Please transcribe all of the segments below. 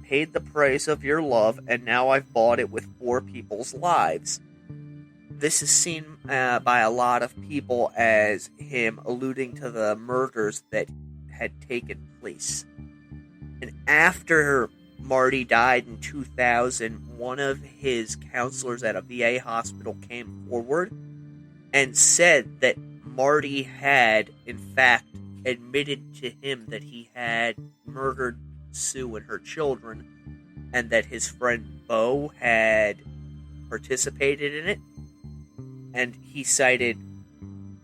paid the price of your love, and now I've bought it with 4 people's lives. This is seen by a lot of people as him alluding to the murders that had taken place. And after Marty died in 2000, one of his counselors at a VA hospital came forward and said that Marty had, in fact, admitted to him that he had murdered Sue and her children, and that his friend Bo had participated in it. And he cited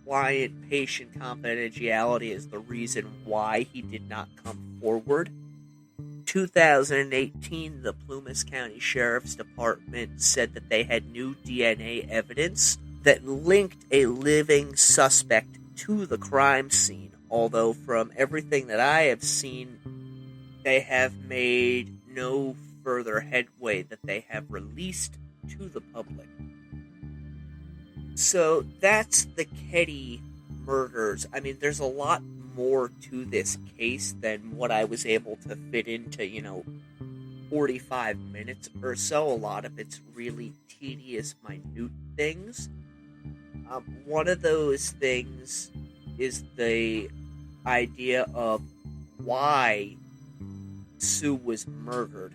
client-patient confidentiality as the reason why he did not come forward. 2018, the Plumas County Sheriff's Department said that they had new DNA evidence that linked a living suspect to the crime scene, although from everything that I have seen, they have made no further headway that they have released to the public. So that's the Keddie murders. I mean, there's a lot more to this case than what I was able to fit into, 45 minutes or so. A lot of it's really tedious, minute things. One of those things is the idea of why Sue was murdered.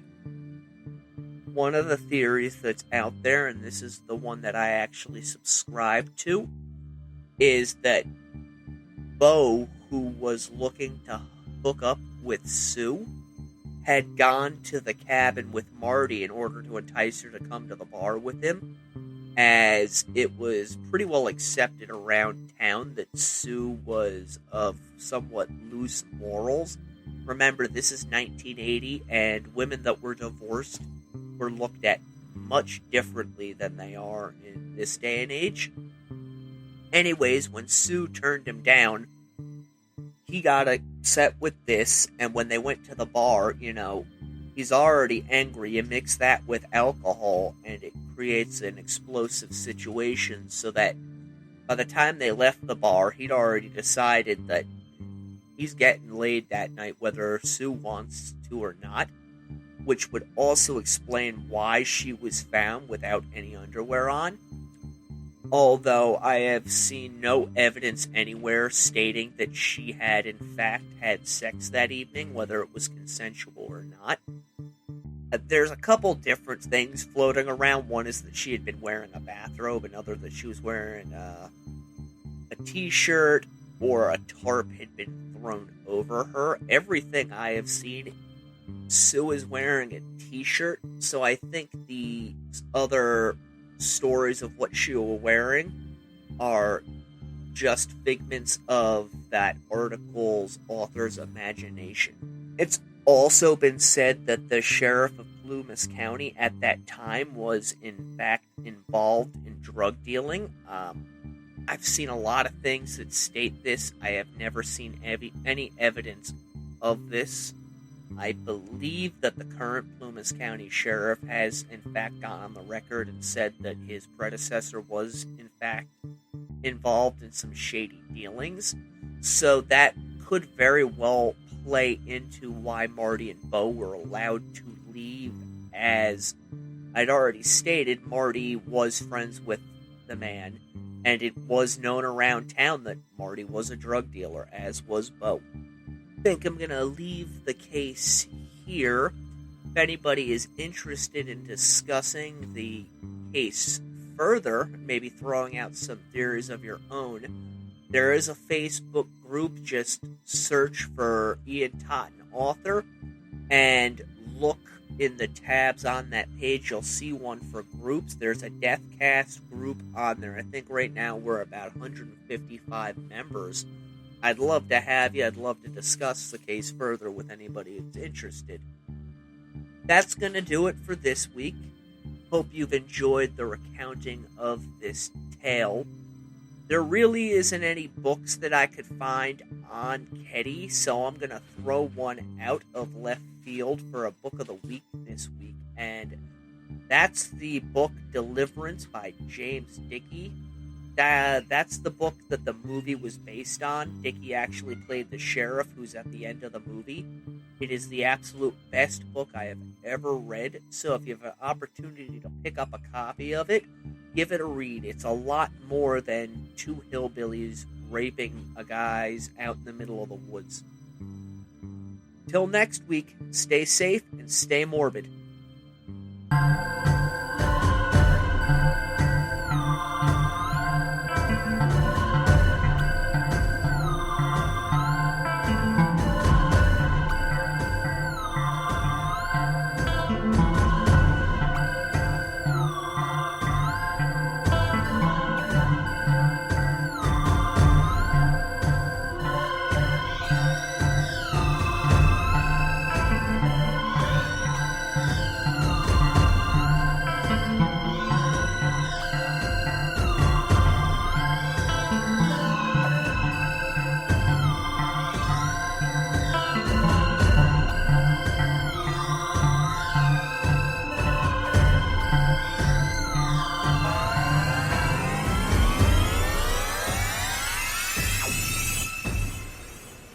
One of the theories that's out there, and this is the one that I actually subscribe to, is that Bo, who was looking to hook up with Sue, had gone to the cabin with Marty in order to entice her to come to the bar with him, as it was pretty well accepted around town that Sue was of somewhat loose morals. Remember, this is 1980, and women that were divorced were looked at much differently than they are in this day and age. Anyways, when Sue turned him down, he got upset with this, and when they went to the bar, he's already angry. You mix that with alcohol, and it creates an explosive situation, so that by the time they left the bar, he'd already decided that he's getting laid that night, whether Sue wants to or not, which would also explain why she was found without any underwear on. Although I have seen no evidence anywhere stating that she had in fact had sex that evening, whether it was consensual or not. There's a couple different things floating around. One is that she had been wearing a bathrobe, another that she was wearing a t-shirt or a tarp had been thrown over her. Everything I have seen, Sue is wearing a t-shirt, so I think the other stories of what she was wearing are just figments of that article's author's imagination. It's also been said that the sheriff of Plumas County at that time was in fact involved in drug dealing. I've seen a lot of things that state this. I have never seen any evidence of this. I believe that the current Plumas County Sheriff has, in fact, gone on the record and said that his predecessor was, in fact, involved in some shady dealings. So that could very well play into why Marty and Bo were allowed to leave. As I'd already stated, Marty was friends with the man, and it was known around town that Marty was a drug dealer, as was Bo. I think I'm going to leave the case here. If anybody is interested in discussing the case further, maybe throwing out some theories of your own, there is a Facebook group. Just search for Ian Totten Author and look in the tabs on that page. You'll see one for groups. There's a Deathcast group on there. I think right now we're about 155 members. I'd love to have you. I'd love to discuss the case further with anybody who's interested. That's going to do it for this week. Hope you've enjoyed the recounting of this tale. There really isn't any books that I could find on Keddie, so I'm going to throw one out of left field for a book of the week this week, and that's the book Deliverance by James Dickey. That's the book that the movie was based on. Dickey actually played the sheriff who's at the end of the movie. It is the absolute best book I have ever read, so if you have an opportunity to pick up a copy of it, give it a read. It's a lot more than two hillbillies raping a guy's out in the middle of the woods. Till next week, stay safe and stay morbid.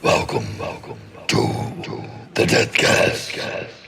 Welcome to the Deathcast.